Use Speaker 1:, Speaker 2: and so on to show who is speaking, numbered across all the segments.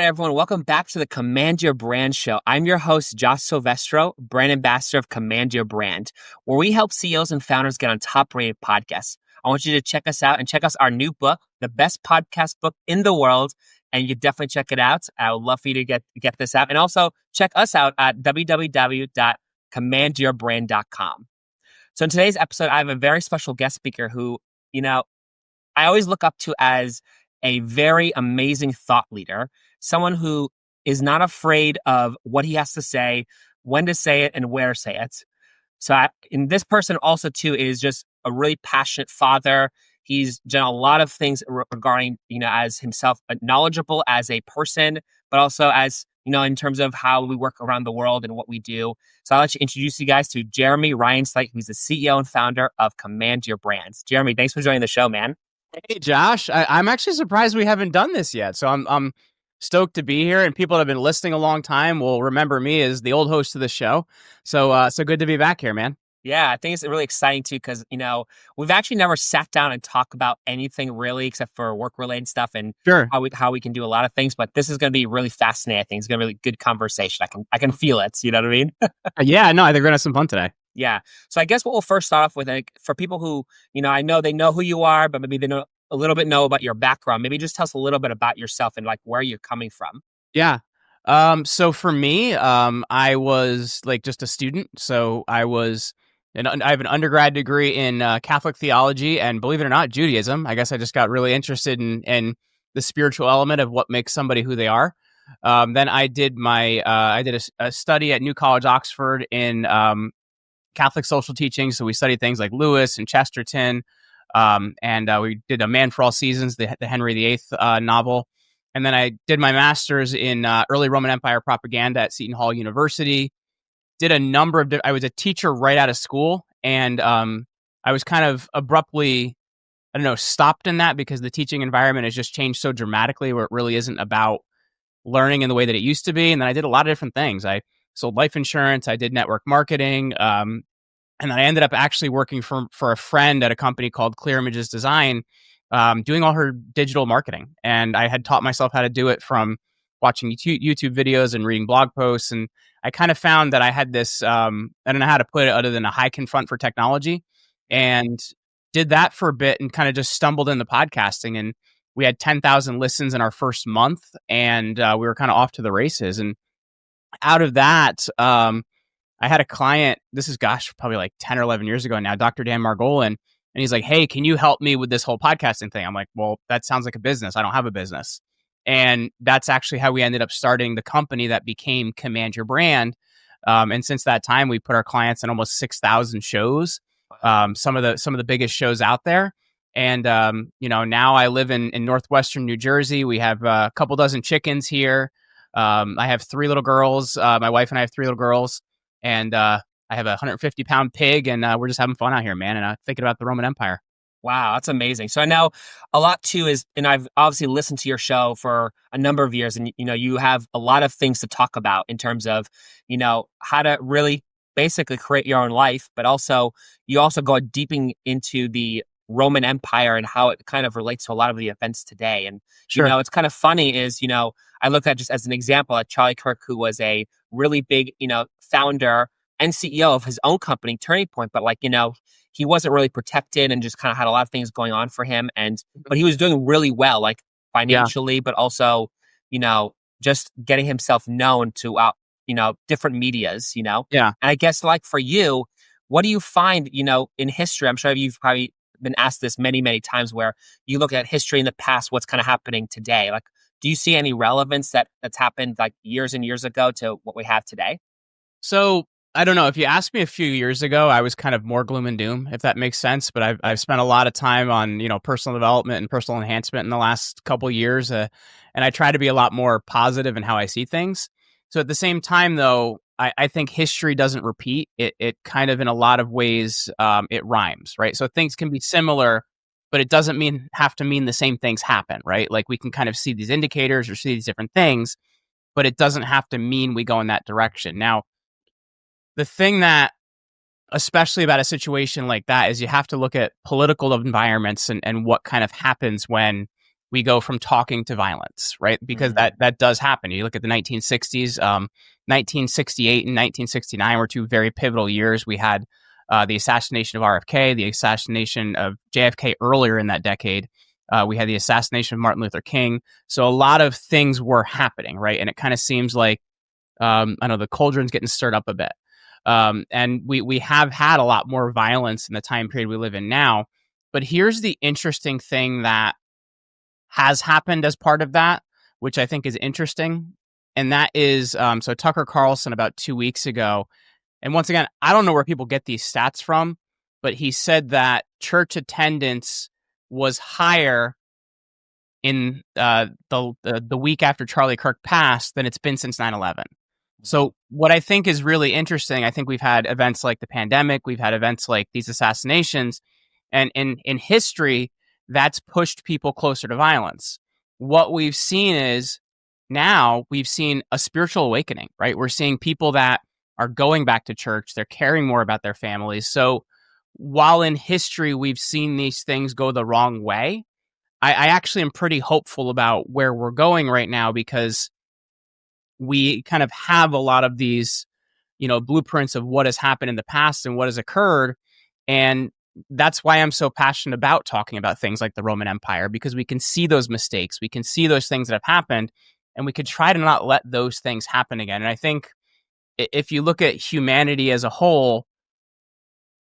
Speaker 1: everyone. Welcome back to the Command Your Brand show. I'm your host, Josh Silvestro, brand ambassador of Command Your Brand, where we help CEOs and founders get on top-rated podcasts. I want you to check us out and check out our new book, the best podcast book in the world, and you definitely check it out. I would love for you to get this out. And also check us out at www.commandyourbrand.com. So in today's episode, I have a very special guest speaker who, I always look up to as a very amazing thought leader, someone who is not afraid of what he has to say, when to say it, and where to say it. And this person also, too, is just a really passionate father. He's done a lot of things regarding, as himself, knowledgeable as a person, but also as, in terms of how we work around the world and what we do. So I'll let you introduce you guys to Jeremy Ryan Slate, who's the CEO and founder of Command Your Brands. Jeremy, thanks for joining the show, man.
Speaker 2: Hey, Josh, I'm actually surprised we haven't done this yet. So I'm stoked to be here, and people that have been listening a long time will remember me as the old host of the show. So good to be back here, man.
Speaker 1: Yeah, I think it's really exciting too, because, we've actually never sat down and talked about anything really except for work-related stuff and
Speaker 2: Sure.
Speaker 1: how we can do a lot of things. But this is going to be really fascinating. I think it's going to be a really good conversation. I can feel it. You know what I mean?
Speaker 2: Yeah, no, I think we're going to have some fun today.
Speaker 1: Yeah. So I guess what we'll first start off with, like, for people who, I know they know who you are, but maybe they know a little bit about your background. Maybe just tell us a little bit about yourself and like where you're coming from.
Speaker 2: Yeah. So for me, I was like just a student. So I have an undergrad degree in Catholic theology and, believe it or not, Judaism. I guess I just got really interested in the spiritual element of what makes somebody who they are. Then I did a study at New College, Oxford in Catholic social teaching. So we studied things like Lewis and Chesterton. And we did A Man for All Seasons, the Henry VIII novel. And then I did my master's in early Roman Empire propaganda at Seton Hall University. Did a number of I was a teacher right out of school. And I was kind of abruptly, stopped in that because the teaching environment has just changed so dramatically where it really isn't about learning in the way that it used to be. And then I did a lot of different things. I sold life insurance. I did network marketing. And then I ended up actually working for a friend at a company called Clear Images Design, doing all her digital marketing. And I had taught myself how to do it from watching YouTube videos and reading blog posts. And I kind of found that I had this, I don't know how to put it other than a high confront for technology, and did that for a bit and kind of just stumbled into podcasting. And we had 10,000 listens in our first month, and we were kind of off to the races. And out of that, I had a client, this is, probably like 10 or 11 years ago now, Dr. Dan Margolin, and he's like, hey, can you help me with this whole podcasting thing? I'm like, well, that sounds like a business. I don't have a business. And that's actually how we ended up starting the company that became Command Your Brand. And since that time, we put our clients in almost 6,000 shows, some of the biggest shows out there. And, now I live in Northwestern New Jersey. We have a couple dozen chickens here. I have 3 little girls. My wife and I have 3 little girls. And I have a 150-pound pig, and we're just having fun out here, man. And thinking about the Roman Empire.
Speaker 1: Wow, that's amazing. So I know a lot too and I've obviously listened to your show for a number of years, and you have a lot of things to talk about in terms of, how to really basically create your own life, but also you also go deeping into the Roman Empire and how it kind of relates to a lot of the events today. And
Speaker 2: Sure.
Speaker 1: It's kind of funny is, I look at just as an example at Charlie Kirk, who was a really big, founder and CEO of his own company, Turning Point, but he wasn't really protected and just kind of had a lot of things going on for him. But he was doing really well, like financially, but also, just getting himself known to different medias,
Speaker 2: Yeah.
Speaker 1: And I guess like for you, what do you find, in history? I'm sure you've probably been asked this many, many times, where you look at history in the past, what's kind of happening today. Like, do you see any relevance that's happened like years and years ago to what we have today?
Speaker 2: So I don't know. If you asked me a few years ago, I was kind of more gloom and doom, if that makes sense. But I've spent a lot of time on, personal development and personal enhancement in the last couple of years. And I try to be a lot more positive in how I see things. So at the same time, though, I think history doesn't repeat. It kind of, in a lot of ways, it rhymes, right? So things can be similar, but it doesn't have to mean the same things happen, right? Like, we can kind of see these indicators or see these different things, but it doesn't have to mean we go in that direction. Now, the thing that, especially about a situation like that, is you have to look at political environments and what kind of happens when we go from talking to violence, right? Because
Speaker 1: Mm.
Speaker 2: that does happen. You look at the 1960s, 1968 and 1969 were two very pivotal years. We had the assassination of RFK, the assassination of JFK earlier in that decade. We had the assassination of Martin Luther King. So a lot of things were happening, right? And it kind of seems like I know the cauldron's getting stirred up a bit. And we have had a lot more violence in the time period we live in now. But here's the interesting thing that has happened as part of that, which I think is interesting. And that is so Tucker Carlson about 2 weeks ago. And once again, I don't know where people get these stats from, but he said that church attendance was higher in the week after Charlie Kirk passed than it's been since 9/11. So what I think is really interesting, I think we've had events like the pandemic, we've had events like these assassinations, and in history, that's pushed people closer to violence. What we've seen is now we've seen a spiritual awakening, right? We're seeing people that are going back to church, they're caring more about their families. So while in history we've seen these things go the wrong way, I actually am pretty hopeful about where we're going right now because we kind of have a lot of these, blueprints of what has happened in the past and what has occurred. And that's why I'm so passionate about talking about things like the Roman Empire, because we can see those mistakes, we can see those things that have happened, and we could try to not let those things happen again. And I think if you look at humanity as a whole,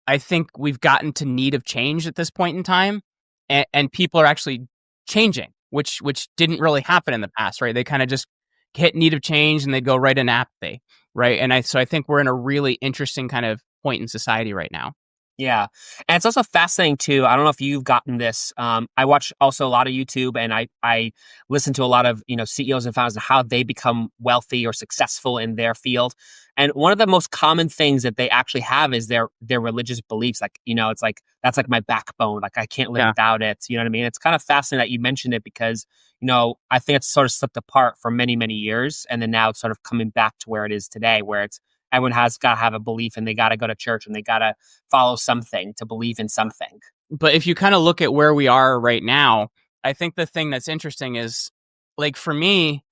Speaker 2: I think we've gotten to need of change at this point in time, and people are actually changing, which didn't really happen in the past, right? They kind of just hit need of change and they go right into apathy, right? So I think we're in a really interesting kind of point in society right now.
Speaker 1: Yeah. And it's also fascinating too. I don't know if you've gotten this. I watch also a lot of YouTube and I listen to a lot of, CEOs and founders and how they become wealthy or successful in their field. And one of the most common things that they actually have is their religious beliefs. Like, it's like that's like my backbone. Like I can't live
Speaker 2: Yeah.
Speaker 1: without it. You know what I mean? It's kind of fascinating that you mentioned it because, I think it's sort of slipped apart for many, many years. And then now it's sort of coming back to where it is today, where it's everyone has got to have a belief and they got to go to church and they got to follow something to believe in something.
Speaker 2: But if you kind of look at where we are right now, I think the thing that's interesting is, like, for me,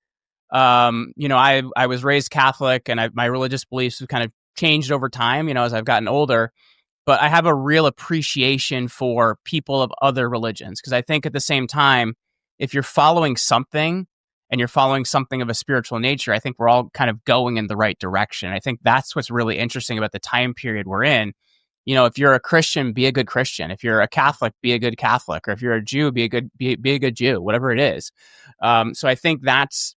Speaker 2: I was raised Catholic, and my religious beliefs have kind of changed over time, as I've gotten older. But I have a real appreciation for people of other religions because I think at the same time, if you're following something and you're following something of a spiritual nature, I think we're all kind of going in the right direction. I think that's what's really interesting about the time period we're in. If you're a Christian, be a good Christian. If you're a Catholic, be a good Catholic. Or if you're a Jew, be a good Jew. Whatever it is. So I think that's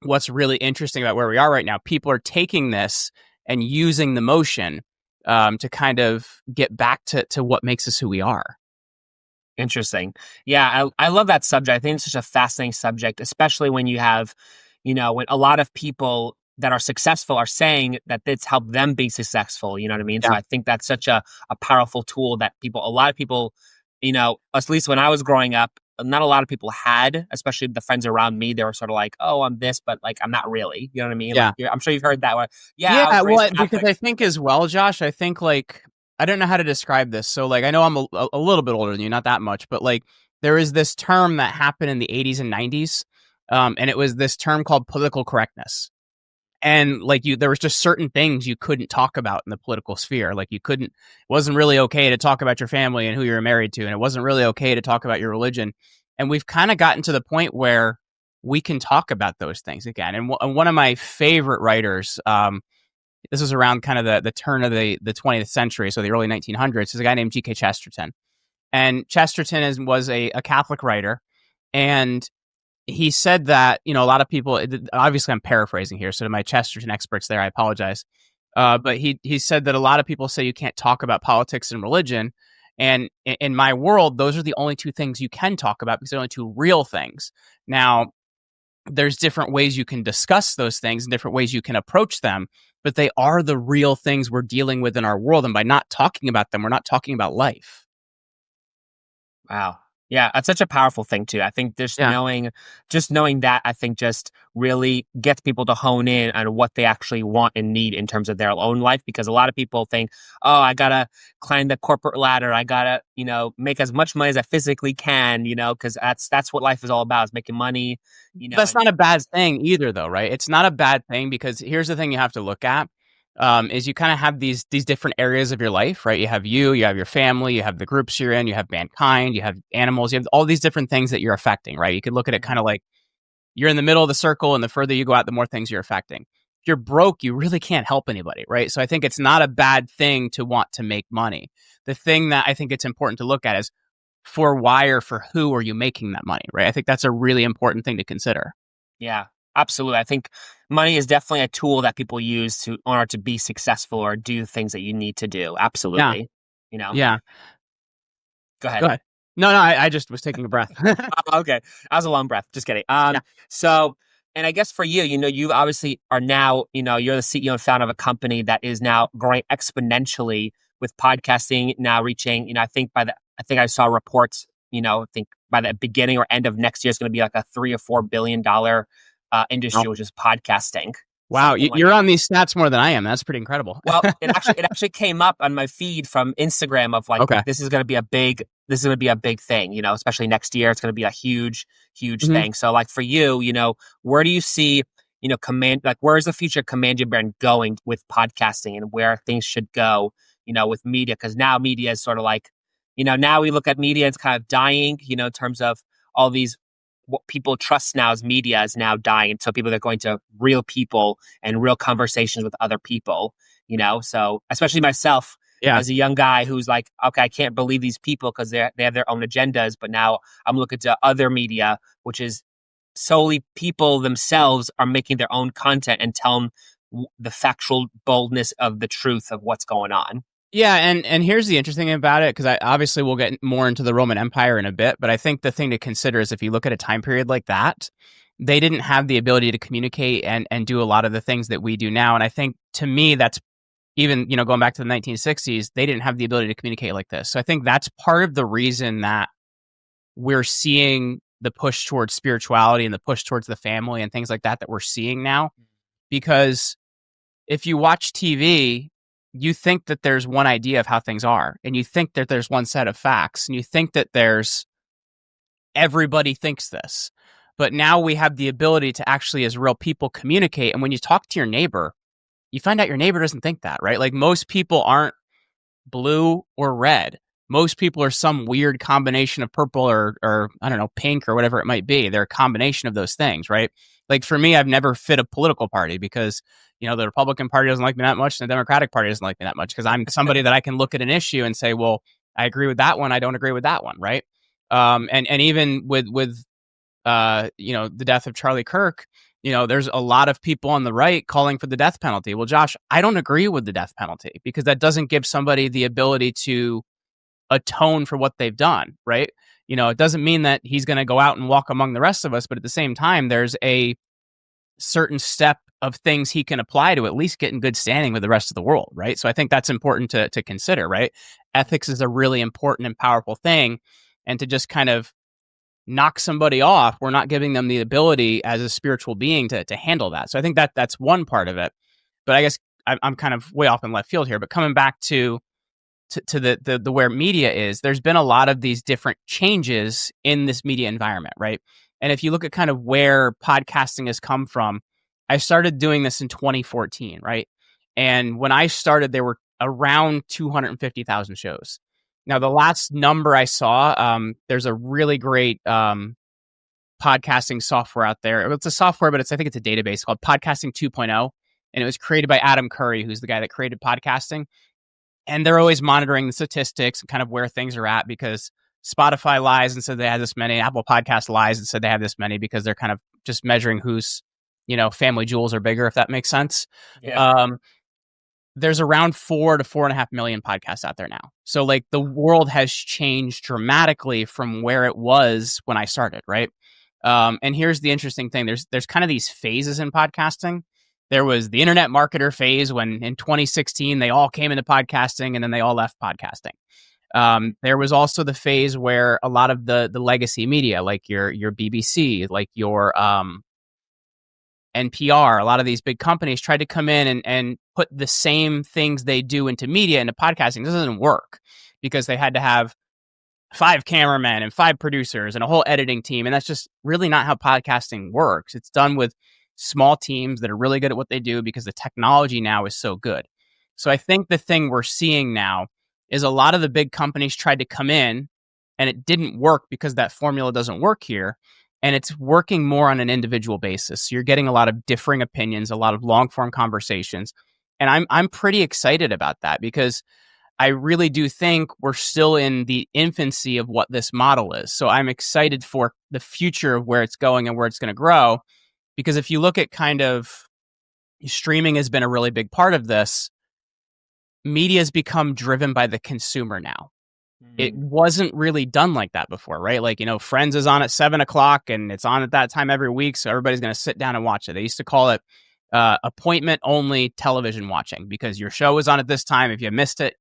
Speaker 2: what's really interesting about where we are right now. People are taking this and using the motion to kind of get back to what makes us who we are.
Speaker 1: Interesting. Yeah, I love that subject. I think it's such a fascinating subject, especially when you have, when a lot of people that are successful are saying that it's helped them be successful. You know what I mean? So
Speaker 2: Yeah.
Speaker 1: I think that's such a powerful tool that a lot of people, at least when I was growing up, not a lot of people had, especially the friends around me. They were sort of like, "Oh, I'm this, but like I'm not really." You know what I mean? Like
Speaker 2: Yeah.
Speaker 1: I'm sure you've heard that one. Yeah, I was
Speaker 2: Yeah.
Speaker 1: raised
Speaker 2: Well, because
Speaker 1: Catholic.
Speaker 2: I think as well, Josh, I think like, I don't know how to describe this. So like, I know I'm a little bit older than you, not that much, but like there is this term that happened in the 80s and 90s. And it was this term called political correctness. And like there was just certain things you couldn't talk about in the political sphere. Like it wasn't really okay to talk about your family and who you were married to. And it wasn't really okay to talk about your religion. And we've kind of gotten to the point where we can talk about those things again. And one of my favorite writers, this was around kind of the turn of the 20th century, so the early 1900s, is a guy named G.K. Chesterton. And Chesterton was a Catholic writer. And he said that, a lot of people, obviously I'm paraphrasing here, so to my Chesterton experts there, I apologize. But he said that a lot of people say you can't talk about politics and religion. And in my world, those are the only two things you can talk about because they're only two real things. Now, there's different ways you can discuss those things and different ways you can approach them, but they are the real things we're dealing with in our world. And by not talking about them, we're not talking about life.
Speaker 1: Wow. Yeah, that's such a powerful thing too. I think
Speaker 2: Yeah.
Speaker 1: just knowing that, I think just really gets people to hone in on what they actually want and need in terms of their own life. Because a lot of people think, oh, I gotta climb the corporate ladder. I gotta, make as much money as I physically can, because that's what life is all about, is making money,
Speaker 2: That's
Speaker 1: and
Speaker 2: not a bad thing either, though, right? It's not a bad thing because here's the thing you have to look at, is you kind of have these different areas of your life, right? You have your family, you have the groups you're in, you have mankind, you have animals, you have all these different things that you're affecting, right? You could look at it kind
Speaker 1: Mhm.
Speaker 2: of like you're in the middle of the circle, and the further you go out, the more things you're affecting. If you're broke, you really can't help anybody, right? So I think it's not a bad thing to want to make money. The thing that I think it's important to look at is for why or for who are you making that money, right? I think that's a really important thing to consider.
Speaker 1: Yeah, absolutely. I think money is definitely a tool that people use to in order to be successful or do things that you need to do.
Speaker 2: Yeah,
Speaker 1: Absolutely. You know,
Speaker 2: yeah.
Speaker 1: go
Speaker 2: Go
Speaker 1: ahead.
Speaker 2: ahead. No, I just was taking a breath.
Speaker 1: Okay. That was a long breath. Just kidding.
Speaker 2: Yeah.
Speaker 1: So, and I guess for you, you obviously are now, you're the CEO and founder of a company that is now growing exponentially with podcasting now reaching, I think I saw reports, I think by the beginning or end of next year, it's going to be like a $3 or $4 billion
Speaker 2: Oh,
Speaker 1: industry, which is podcasting,
Speaker 2: wow,
Speaker 1: something like
Speaker 2: you're
Speaker 1: that.
Speaker 2: on these stats more than I am. That's pretty incredible.
Speaker 1: Well, it actually came up on my feed from Instagram of like
Speaker 2: Okay.
Speaker 1: this is going to be a big thing, especially next year. It's going to be a huge, huge
Speaker 2: Mhm.
Speaker 1: thing. So like for you, where do you see, where's the future of Command Your Brand going with podcasting and where things should go, with media? Because now media is sort of like, now we look at media, it's kind of dying, in terms of all these what people trust now as media is now dying. And so people are going to real people and real conversations with other people, So especially myself
Speaker 2: Yeah.
Speaker 1: as a young guy who's like, okay, I can't believe these people because they have their own agendas. But now I'm looking to other media, which is solely people themselves are making their own content and telling the factual boldness of the truth of what's going on.
Speaker 2: Yeah, and here's the interesting thing about it, because I obviously we'll get more into the Roman Empire in a bit, but I think the thing to consider is if you look at a time period like that, they didn't have the ability to communicate and do a lot of the things that we do now. And I think to me, that's even, going back to the 1960s, they didn't have the ability to communicate like this. So I think that's part of the reason that we're seeing the push towards spirituality and the push towards the family and things like that we're seeing now. Because if you watch TV, you think that there's one idea of how things are, and you think that there's one set of facts, and you think that there's everybody thinks this. But now we have the ability to actually, as real people, communicate. And when you talk to your neighbor, you find out your neighbor doesn't think that, right? Like most people aren't blue or red. Most people are some weird combination of purple or I don't know, pink or whatever it might be. They're a combination of those things, right? Like for me, I've never fit a political party because, the Republican Party doesn't like me that much and the Democratic Party doesn't like me that much because I'm somebody that I can look at an issue and say, well, I agree with that one. I don't agree with that one, right? And even with the death of Charlie Kirk, there's a lot of people on the right calling for the death penalty. Well, Josh, I don't agree with the death penalty because that doesn't give somebody the ability to atone for what they've done, right? It doesn't mean that he's going to go out and walk among the rest of us, but at the same time, there's a certain step of things he can apply to at least get in good standing with the rest of the world, right? So I think that's important to consider, right? Ethics is a really important and powerful thing. And to just kind of knock somebody off, we're not giving them the ability as a spiritual being to handle that. So I think that's one part of it. But I guess I'm kind of way off in left field here. But coming back to the where media is, there's been a lot of these different changes in this media environment, right? And if you look at kind of where podcasting has come from, I started doing this in 2014, right? And when I started, there were around 250,000 shows. Now, the last number I saw, there's a really great podcasting software out there. It's a software, but I think it's a database called Podcasting 2.0. And it was created by Adam Curry, who's the guy that created podcasting. And they're always monitoring the statistics and kind of where things are at because Spotify lies and said they have this many. Apple Podcast lies and said they have this many because they're kind of just measuring whose, family jewels are bigger, if that makes sense.
Speaker 1: Yeah.
Speaker 2: Um, there's around 4 to 4.5 million podcasts out there now. So like the world has changed dramatically from where it was when I started, right? And here's the interesting thing. There's kind of these phases in podcasting. There was the internet marketer phase when in 2016 they all came into podcasting and then they all left podcasting. There was also the phase where a lot of the legacy media, like your BBC, like your NPR, a lot of these big companies tried to come in and put the same things they do into media, into podcasting. This doesn't work because they had to have 5 cameramen and 5 producers and a whole editing team. And that's just really not how podcasting works. It's done with small teams that are really good at what they do because the technology now is so good. So I think the thing we're seeing now is a lot of the big companies tried to come in and it didn't work because that formula doesn't work here. And it's working more on an individual basis. So you're getting a lot of differing opinions, a lot of long form conversations. And I'm pretty excited about that because I really do think we're still in the infancy of what this model is. So I'm excited for the future of where it's going and where it's going to grow. Because if you look at kind of streaming has been a really big part of this, media has become driven by the consumer now. It wasn't really done like that before, right? Like, Friends is on at 7:00 and it's on at that time every week. So everybody's going to sit down and watch it. They used to call it appointment only television watching because your show is on at this time. If you missed it,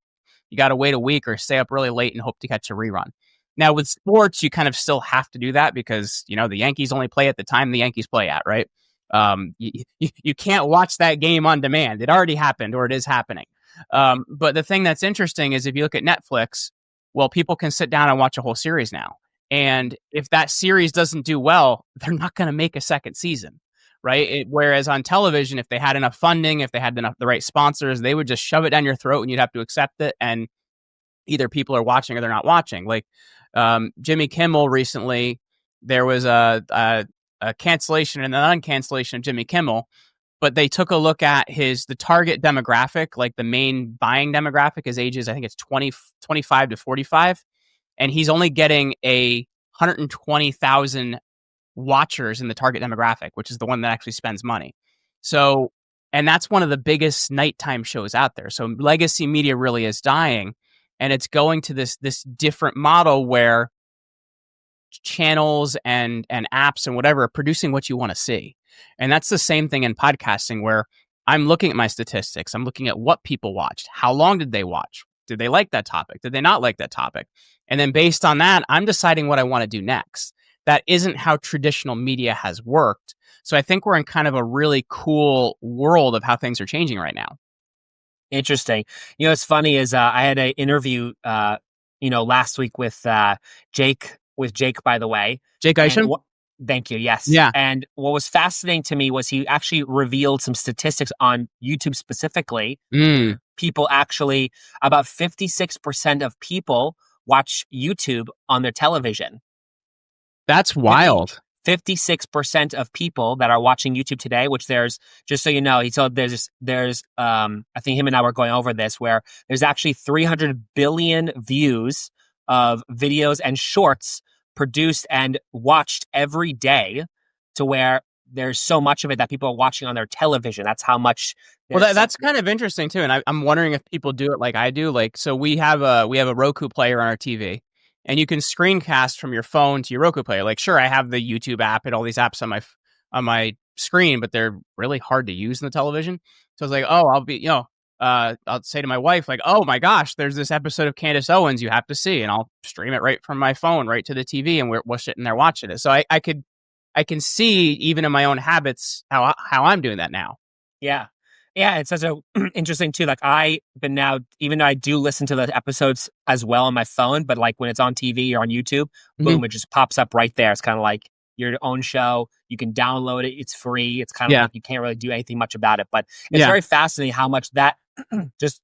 Speaker 2: you got to wait a week or stay up really late and hope to catch a rerun. Now with sports, you kind of still have to do that because, the Yankees only play at the time the Yankees play at, right? You can't watch that game on demand. It already happened or it is happening. But the thing that's interesting is if you look at Netflix, well, people can sit down and watch a whole series now. And if that series doesn't do well, they're not going to make a second season, right? Whereas on television, if they had enough funding, if they had the right sponsors, they would just shove it down your throat and you'd have to accept it. And either people are watching or they're not watching. Like Jimmy Kimmel recently, there was a cancellation and an uncancellation of Jimmy Kimmel, but they took a look at the target demographic, like the main buying demographic, his ages, I think it's 25 to 45. And he's only getting 120,000 watchers in the target demographic, which is the one that actually spends money. So, and that's one of the biggest nighttime shows out there. So legacy media really is dying. And it's going to this different model where channels and apps and whatever are producing what you want to see. And that's the same thing in podcasting where I'm looking at my statistics. I'm looking at what people watched. How long did they watch? Did they like that topic? Did they not like that topic? And then based on that, I'm deciding what I want to do next. That isn't how traditional media has worked. So I think we're in kind of a really cool world of how things are changing right now.
Speaker 1: Interesting. What's funny is I had an interview, last week with Jake, by the way.
Speaker 2: Jake Isham?
Speaker 1: Thank you. Yes.
Speaker 2: Yeah.
Speaker 1: And what was fascinating to me was he actually revealed some statistics on YouTube specifically. People actually, about 56% of people watch YouTube on their television.
Speaker 2: That's wild.
Speaker 1: 56% of people that are watching YouTube today, which there's, just so you know, there's I think him and I were going over this, where there's actually 300 billion views of videos and shorts produced and watched every day, to where there's so much of it that people are watching on their television. That's how much.
Speaker 2: Well, that's kind of interesting too. And I'm wondering if people do it like I do. Like, so we have a Roku player on our TV. And you can screencast from your phone to your Roku player. Like, sure, I have the YouTube app and all these apps on my screen, but they're really hard to use in the television. So I was like, oh, I'll say to my wife, like, oh my gosh, there's this episode of Candace Owens you have to see, and I'll stream it right from my phone right to the TV, and we're sitting there watching it. So I can see even in my own habits how I'm doing that now.
Speaker 1: Yeah. Yeah, it's such a interesting too. Like I've been now, even though I do listen to the episodes as well on my phone, but like when it's on TV or on YouTube, boom, it just pops up right there. It's kind of like your own show. You can download it. It's free. It's kind of like you can't really do anything much about it. But it's very fascinating how much that just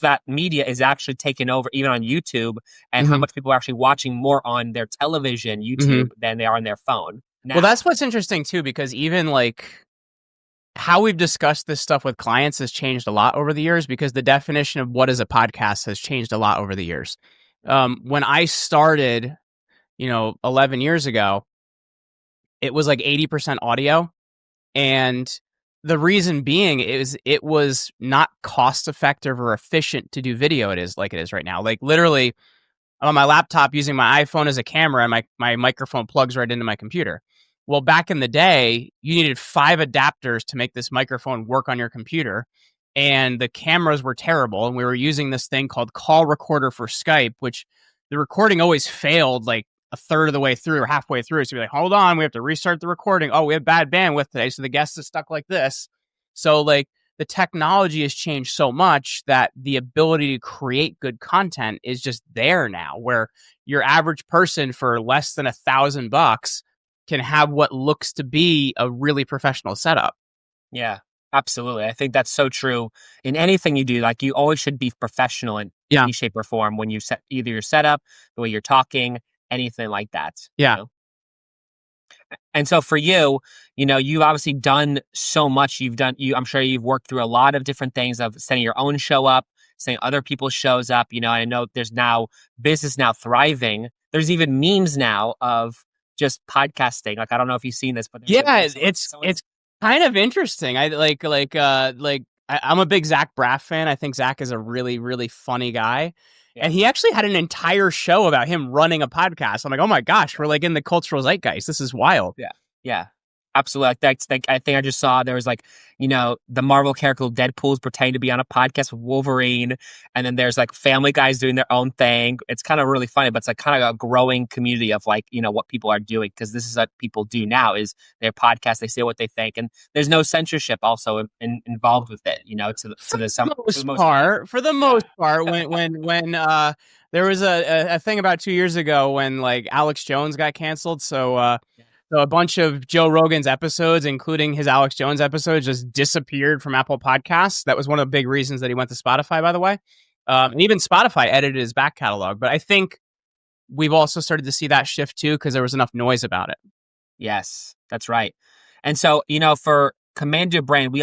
Speaker 1: that media is actually taken over, even on YouTube, and how much people are actually watching more on their television, YouTube, than they are on their phone. Now,
Speaker 2: well, that's what's interesting too, because even like how we've discussed this stuff with clients has changed a lot over the years, because the definition of what is a podcast has changed a lot over the years. When I started, 11 years ago, it was like 80% audio. And the reason being is it was not cost effective or efficient to do video. It is right now. Like literally I'm on my laptop using my iPhone as a camera, and my microphone plugs right into my computer. Well, back in the day, you needed 5 adapters to make this microphone work on your computer. and the cameras were terrible, and we were using this thing called Call Recorder for Skype, which the recording always failed like a third of the way through or halfway through. So we're like, hold on, we have to restart the recording. Oh, we have bad bandwidth today, so the guest is stuck like this. So like the technology has changed so much that the ability to create good content is just there now, where your average person for less than $1,000 can have what looks to be a really professional setup.
Speaker 1: Yeah, absolutely. I think that's so true in anything you do. Like you always should be professional in
Speaker 2: Yeah.
Speaker 1: any shape or form when you set either your setup, the way you're talking, anything like that.
Speaker 2: Yeah.
Speaker 1: You know? And so for you, you've obviously done so much. I'm sure you've worked through a lot of different things of setting your own show up, setting other people's shows up. I know there's now business now thriving. There's even memes now of just podcasting. Like, I don't know if you've seen this, but
Speaker 2: Yeah,
Speaker 1: there's
Speaker 2: it's kind of interesting. I'm a big Zach Braff fan. I think Zach is a really, really funny guy.
Speaker 1: yeah.
Speaker 2: And he actually had an entire show about him running a podcast. I'm like, oh my gosh, we're like in the cultural zeitgeist. This is wild.
Speaker 1: Yeah. Yeah. Absolutely. I think I just saw there was the Marvel character Deadpool's pretending to be on a podcast with Wolverine. And then there's like Family Guys doing their own thing. It's kind of really funny, but it's like kind of a growing community of what people are doing. Cause this is what people do now is their podcast. They say what they think. And there's no censorship also involved with it,
Speaker 2: For the most part, when there was a thing about 2 years ago when like Alex Jones got canceled. So a bunch of Joe Rogan's episodes, including his Alex Jones episode, just disappeared from Apple Podcasts. That was one of the big reasons that he went to Spotify, by the way. And even Spotify edited his back catalog. But I think we've also started to see that shift too because there was enough noise about it.
Speaker 1: Yes, that's right. And so, for Command Your Brand,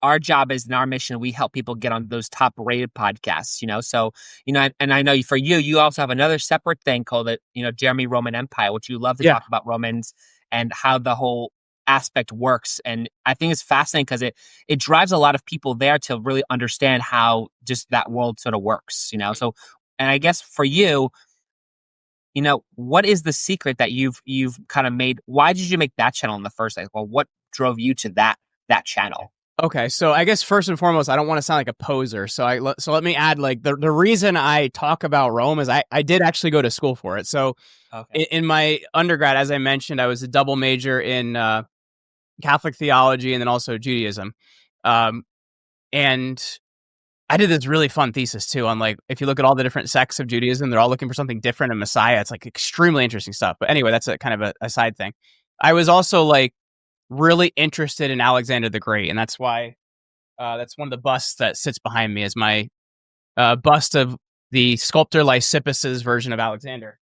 Speaker 1: our job is in our mission, we help people get on those top rated podcasts, So, and I know for you also have another separate thing called it, Jeremy Roman Empire, which you love to talk about Romans and how the whole aspect works. And I think it's fascinating because it drives a lot of people there to really understand how just that world sort of works, So, and I guess for you, what is the secret that you've kind of made? Why did you make that channel in the first place? Well, what drove you to that channel?
Speaker 2: Okay, so I guess first and foremost, I don't want to sound like a poser. So let me add like the reason I talk about Rome is I did actually go to school for it. So in my undergrad, as I mentioned, I was a double major in Catholic theology and then also Judaism. And I did this really fun thesis too on like, if you look at all the different sects of Judaism, they're all looking for something different in Messiah. It's like extremely interesting stuff. But anyway, that's a kind of a side thing. I was also like really interested in Alexander the Great. And that's why that's one of the busts that sits behind me is my bust of the sculptor Lysippus's version of Alexander.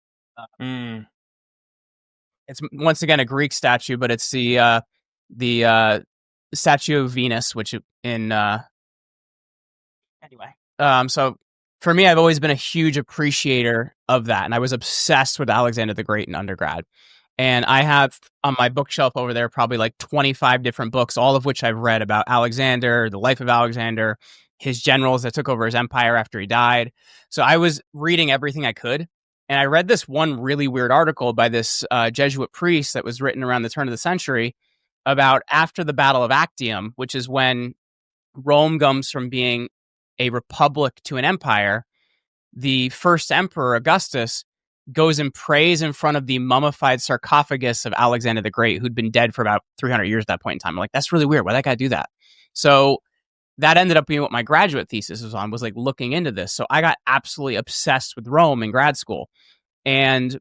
Speaker 2: It's once again a Greek statue, but it's the statue of Venus, which in anyway. So for me, I've always been a huge appreciator of that, and I was obsessed with Alexander the Great in undergrad. And I have on my bookshelf over there probably like 25 different books, all of which I've read about Alexander, the life of Alexander, his generals that took over his empire after he died. So I was reading everything I could. And I read this one really weird article by this Jesuit priest that was written around the turn of the century about after the Battle of Actium, which is when Rome comes from being a republic to an empire. The first emperor, Augustus, goes and prays in front of the mummified sarcophagus of Alexander the Great, who'd been dead for about 300 years at that point in time. I'm like, that's really weird. Why'd that guy do that? So that ended up being what my graduate thesis was on, was like looking into this. So I got absolutely obsessed with Rome in grad school. And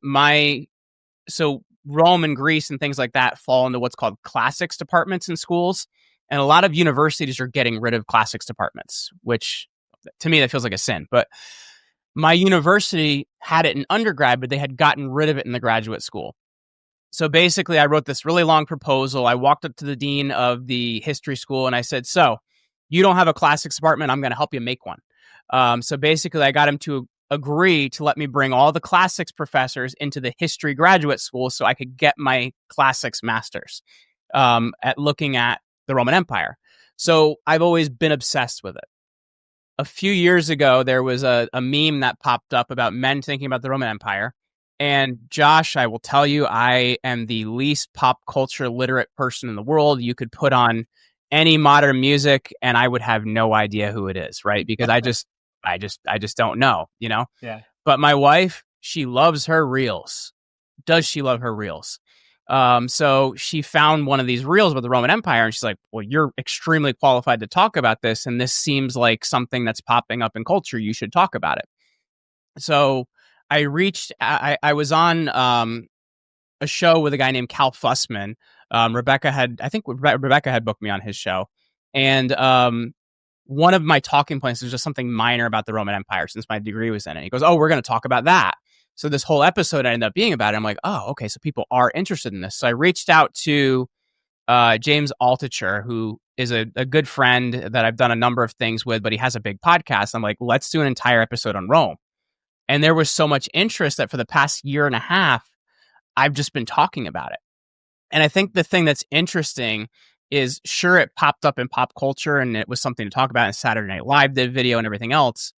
Speaker 2: so Rome and Greece and things like that fall into what's called classics departments in schools. And a lot of universities are getting rid of classics departments, which to me, that feels like a sin. But my university had it in undergrad, but they had gotten rid of it in the graduate school. So basically, I wrote this really long proposal. I walked up to the dean of the history school and I said, so you don't have a classics department. I'm going to help you make one. So basically, I got him to agree to let me bring all the classics professors into the history graduate school so I could get my classics master's at looking at the Roman Empire. So I've always been obsessed with it. A few years ago, there was a meme that popped up about men thinking about the Roman Empire. And Josh, I will tell you, I am the least pop culture literate person in the world. You could put on any modern music and I would have no idea who it is, right? Because I just don't know, you know?
Speaker 1: Yeah.
Speaker 2: But my wife, she loves her reels. Does she love her reels? So she found one of these reels with the Roman Empire, and she's like, "Well, you're extremely qualified to talk about this, and this seems like something that's popping up in culture. You should talk about it." So I was on a show with a guy named Cal Fussman. I think Rebecca had booked me on his show, and one of my talking points was just something minor about the Roman Empire since my degree was in it. He goes, "Oh, we're going to talk about that." So this whole episode ended up being about it. I'm like, "Oh, okay, so people are interested in this." So I reached out to James Altucher, who is a good friend that I've done a number of things with, but he has a big podcast. I'm like, let's do an entire episode on Rome. And there was so much interest that for the past year and a half, I've just been talking about it. And I think the thing that's interesting is, sure, it popped up in pop culture and it was something to talk about, and Saturday Night Live did video and everything else.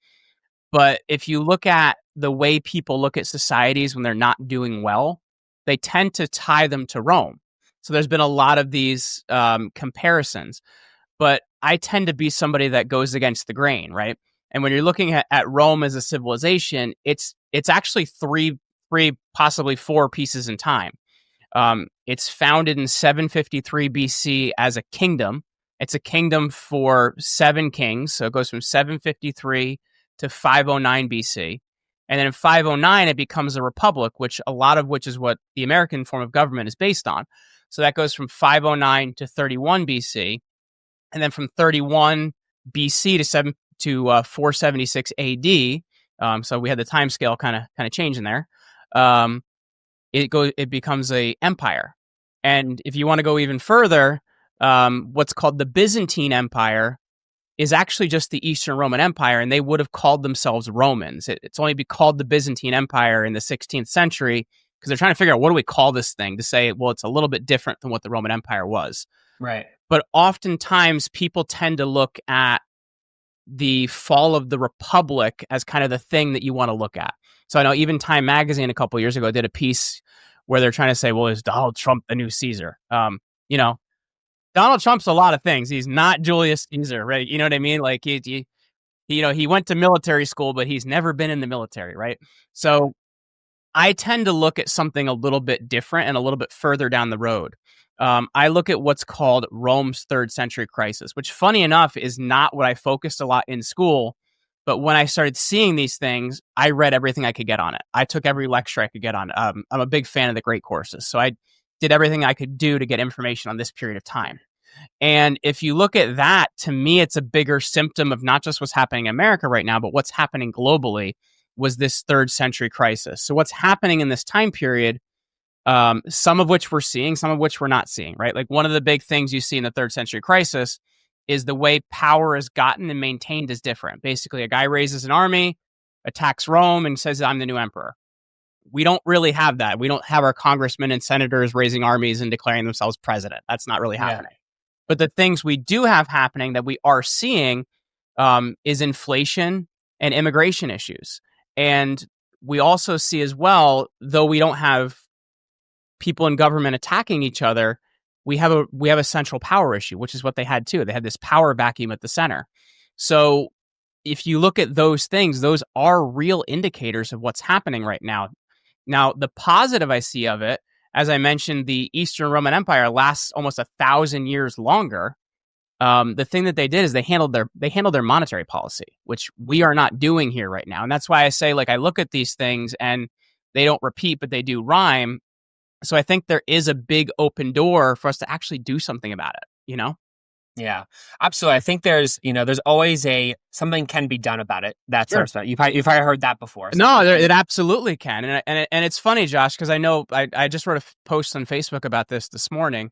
Speaker 2: But if you look at the way people look at societies when they're not doing well, they tend to tie them to Rome. So there's been a lot of these comparisons. But I tend to be somebody that goes against the grain, right? And when you're looking at Rome as a civilization, it's actually three, possibly four pieces in time. It's founded in 753 BC as a kingdom. It's a kingdom for 7 kings. So it goes from 753 to 509 BC. And then in 509, it becomes a republic, which is what the American form of government is based on. So that goes from 509 to 31 BC. And then from 31 BC to 476 AD. So we had the time scale kind of change in there. It becomes a empire. And if you want to go even further, what's called the Byzantine Empire is actually just the Eastern Roman Empire, and they would have called themselves Romans. It's only be called the Byzantine Empire in the 16th century because they're trying to figure out, what do we call this thing, to say, well, it's a little bit different than what the Roman Empire was.
Speaker 1: Right.
Speaker 2: But oftentimes people tend to look at the fall of the Republic as kind of the thing that you want to look at. So I know even Time Magazine a couple of years ago did a piece where they're trying to say, well, is Donald Trump the new Caesar? Donald Trump's a lot of things. He's not Julius Caesar, right? You know what I mean? Like he went to military school, but he's never been in the military, right? So I tend to look at something a little bit different and a little bit further down the road. I look at what's called Rome's third century crisis, which, funny enough, is not what I focused a lot in school. But when I started seeing these things, I read everything I could get on it. I took every lecture I could get on it. I'm a big fan of the great courses. So I did everything I could do to get information on this period of time. And if you look at that, to me, it's a bigger symptom of not just what's happening in America right now, but what's happening globally, was this third century crisis. So what's happening in this time period, some of which we're seeing, some of which we're not seeing, right? Like, one of the big things you see in the third century crisis is the way power is gotten and maintained is different. Basically, a guy raises an army, attacks Rome, and says, I'm the new emperor. We don't really have that. We don't have our congressmen and senators raising armies and declaring themselves president. That's not really happening. But the things we do have happening that we are seeing is inflation and immigration issues. And we also see as well, though we don't have people in government attacking each other, we have a central power issue, which is what they had too. They had this power vacuum at the center. So if you look at those things, those are real indicators of what's happening right now. Now, the positive I see of it, as I mentioned, the Eastern Roman Empire lasts almost 1,000 years longer. The thing that they did is they handled their monetary policy, which we are not doing here right now. And that's why I say, like, I look at these things and they don't repeat, but they do rhyme. So I think there is a big open door for us to actually do something about it, you know?
Speaker 1: Yeah, absolutely. I think there's always something can be done about it. That sort of stuff. You've probably heard that before.
Speaker 2: No, it absolutely can. And it's funny, Josh, because I know I just wrote a post on Facebook about this morning.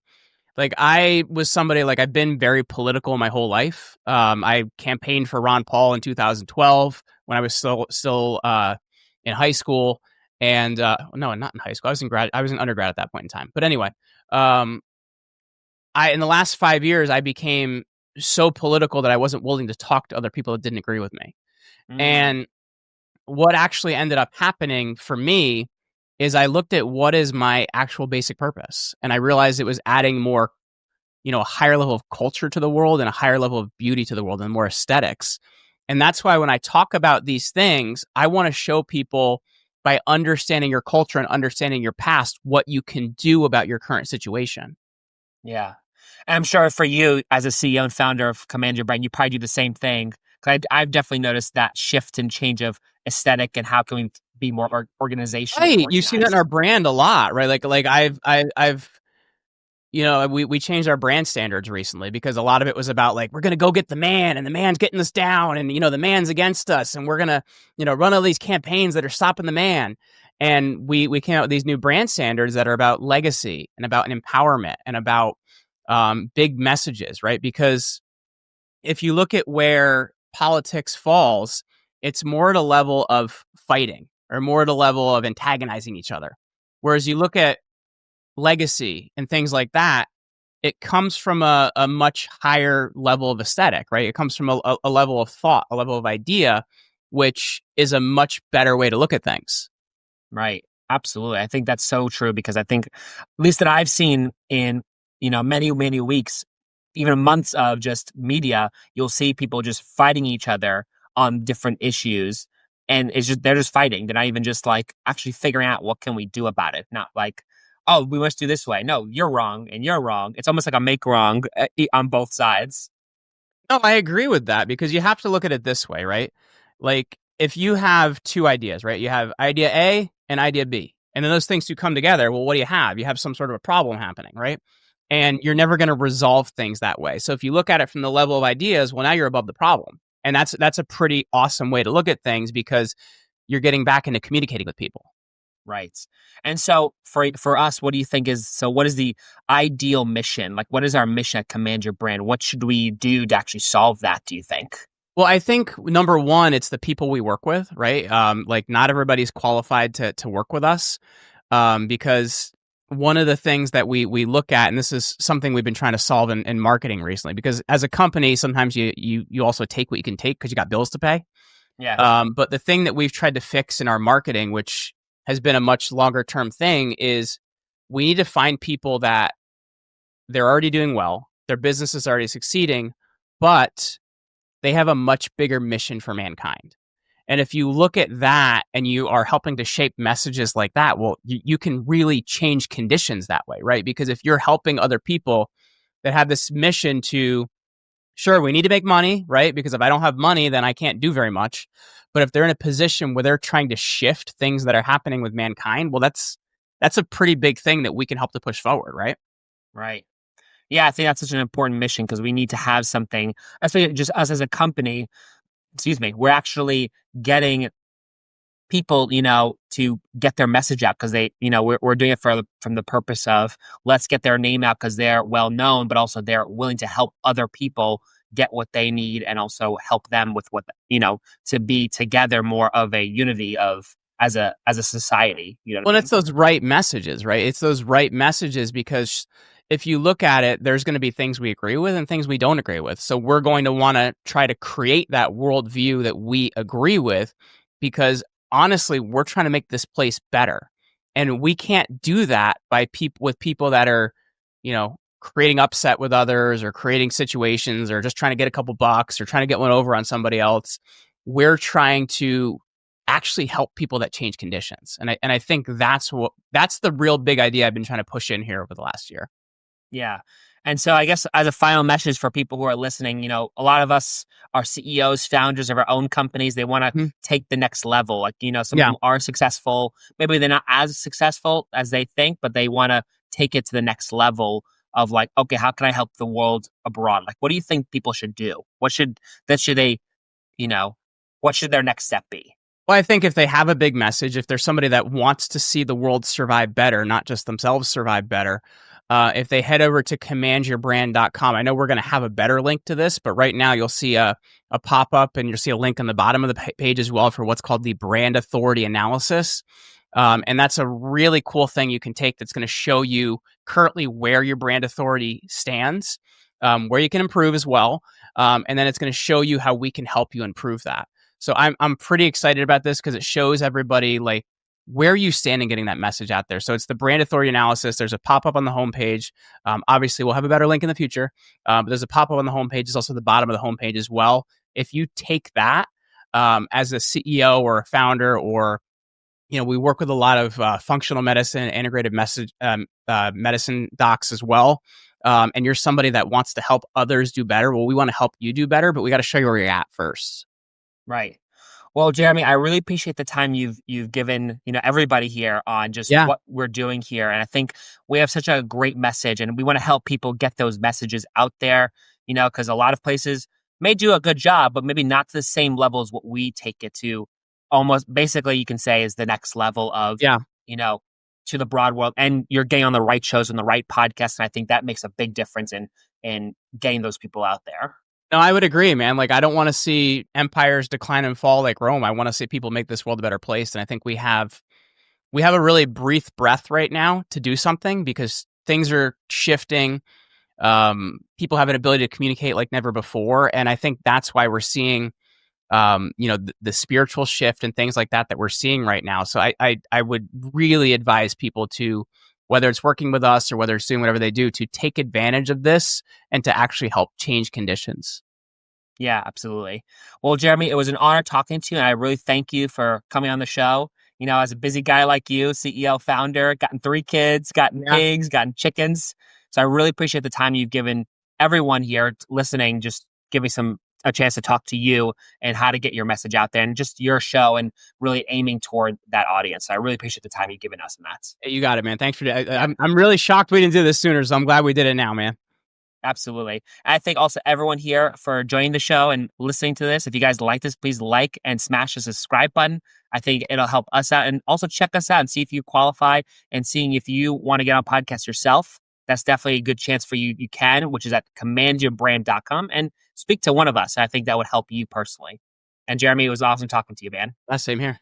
Speaker 2: Like, I was somebody, like, I've been very political my whole life. I campaigned for Ron Paul in 2012 when I was still in high school. And no, not in high school. I was in undergrad at that point in time. But anyway, in the last 5 years, I became so political that I wasn't willing to talk to other people that didn't agree with me. And what actually ended up happening for me is I looked at what is my actual basic purpose. And I realized it was adding more, a higher level of culture to the world and a higher level of beauty to the world and more aesthetics. And that's why when I talk about these things, I want to show people by understanding your culture and understanding your past what you can do about your current situation.
Speaker 1: Yeah. And I'm sure for you as a CEO and founder of Command Your Brain, you probably do the same thing. 'Cause I've definitely noticed that shift and change of aesthetic and how can we be more organizationally
Speaker 2: Right, you see that in
Speaker 1: organized.
Speaker 2: our brand a lot, right? Like I've we changed our brand standards recently because a lot of it was about like we're gonna go get the man and the man's getting us down and the man's against us and we're gonna run all these campaigns that are stopping the man. And we came out with these new brand standards that are about legacy and about empowerment and about big messages, right? Because if you look at where politics falls, it's more at a level of fighting or more at a level of antagonizing each other. Whereas you look at legacy and things like that, it comes from a much higher level of aesthetic, right? It comes from a level of thought, a level of idea, which is a much better way to look at things.
Speaker 1: Right. Absolutely. I think that's so true because I think, at least that I've seen in, many, many weeks, even months of just media, you'll see people just fighting each other on different issues. And they're just fighting. They're not even just like actually figuring out what can we do about it. Not like, oh, we must do this way. No, you're wrong and you're wrong. It's almost like a make wrong on both sides.
Speaker 2: No, I agree with that because you have to look at it this way, right? Like if you have two ideas, right? You have idea A and idea B. And then those things two come together. Well, what do you have? You have some sort of a problem happening, right? And you're never going to resolve things that way. So if you look at it from the level of ideas, well, now you're above the problem. And that's a pretty awesome way to look at things because you're getting back into communicating with people.
Speaker 1: Right. And so for us, what do you think what is the ideal mission? Like what is our mission at Command Your Brand? What should we do to actually solve that, do you think?
Speaker 2: Well, I think number one, it's the people we work with, right? Like not everybody's qualified to work with us, because one of the things that we look at, and this is something we've been trying to solve in marketing recently, because as a company, sometimes you also take what you can take because you got bills to pay.
Speaker 1: Yeah.
Speaker 2: But the thing that we've tried to fix in our marketing, which has been a much longer term thing, is we need to find people that they're already doing well, their business is already succeeding, but they have a much bigger mission for mankind. And if you look at that and you are helping to shape messages like that, well, you can really change conditions that way, right? Because if you're helping other people that have this mission to, sure, we need to make money, right? Because if I don't have money, then I can't do very much. But if they're in a position where they're trying to shift things that are happening with mankind, well, that's a pretty big thing that we can help to push forward, right?
Speaker 1: Right. Yeah, I think that's such an important mission because we need to have something, especially just us as a company, excuse me, we're actually getting people, to get their message out because they, we're doing it from the purpose of let's get their name out because they're well known, but also they're willing to help other people get what they need and also help them with what, to be together more of a unity of as a society. You know what
Speaker 2: Well,
Speaker 1: I
Speaker 2: it's
Speaker 1: mean?
Speaker 2: those right messages, right? It's those right messages because if you look at it, there's going to be things we agree with and things we don't agree with. So we're going to want to try to create that worldview that we agree with because honestly, we're trying to make this place better. And we can't do that by people that are, creating upset with others or creating situations or just trying to get a couple bucks or trying to get one over on somebody else. We're trying to actually help people that change conditions. And I think that's the real big idea I've been trying to push in here over the last year.
Speaker 1: Yeah. And so I guess as a final message for people who are listening, a lot of us are CEOs, founders of our own companies. They want to
Speaker 2: Mhm.
Speaker 1: take the next level. Like, some of
Speaker 2: Yeah.
Speaker 1: them are successful. Maybe they're not as successful as they think, but they want to take it to the next level of like, okay, how can I help the world abroad? Like, what do you think people should do? Should they, you know, what should their next step be?
Speaker 2: Well, I think if they have a big message, if there's somebody that wants to see the world survive better, not just themselves survive better, if they head over to commandyourbrand.com, I know we're going to have a better link to this, but right now you'll see a pop up and you'll see a link on the bottom of the page as well for what's called the brand authority analysis. And that's a really cool thing you can take that's going to show you currently where your brand authority stands, where you can improve as well. And then it's going to show you how we can help you improve that. So I'm pretty excited about this because it shows everybody like where you stand in getting that message out there. So it's the brand authority analysis. There's a pop up on the homepage. Obviously, we'll have a better link in the future, but there's a pop up on the homepage. It's also the bottom of the homepage as well. If you take that as a CEO or a founder, or we work with a lot of functional medicine, integrated medicine docs as well. And you're somebody that wants to help others do better. Well, we want to help you do better, but we got to show you where you're at first.
Speaker 1: Right. Well, Jeremy, I really appreciate the time you've given, everybody here on just
Speaker 2: Yeah.
Speaker 1: what we're doing here. And I think we have such a great message, and we want to help people get those messages out there, because a lot of places may do a good job, but maybe not to the same level as what we take it to. Almost basically you can say is the next level of,
Speaker 2: Yeah.
Speaker 1: To the broad world. And you're getting on the right shows and the right podcasts. And I think that makes a big difference in getting those people out there.
Speaker 2: No, I would agree, man. Like, I don't want to see empires decline and fall like Rome. I want to see people make this world a better place. And I think we have a really brief breath right now to do something, because things are shifting. People have an ability to communicate like never before. And I think that's why we're seeing, the spiritual shift and things like that we're seeing right now. So I would really advise people to, whether it's working with us or whether it's doing whatever they do, to take advantage of this and to actually help change conditions.
Speaker 1: Yeah, absolutely. Well, Jeremy, it was an honor talking to you, and I really thank you for coming on the show. As a busy guy like you, CEO, founder, gotten 3 kids, gotten pigs, gotten chickens. So I really appreciate the time you've given everyone here listening, just give me a chance to talk to you and how to get your message out there and just your show and really aiming toward that audience. So I really appreciate the time you've given us, and that's.
Speaker 2: Hey, you got it, man. Thanks for that. I'm really shocked we didn't do this sooner, so I'm glad we did it now, man.
Speaker 1: Absolutely. And I thank also everyone here for joining the show and listening to this. If you guys like this, please like and smash the subscribe button. I think it'll help us out, and also check us out and see if you qualify, and seeing if you want to get on podcast yourself. That's definitely a good chance for you. You can, which is at commandyourbrand.com, and speak to one of us. I think that would help you personally. And Jeremy, it was awesome talking to you, man.
Speaker 2: Same here.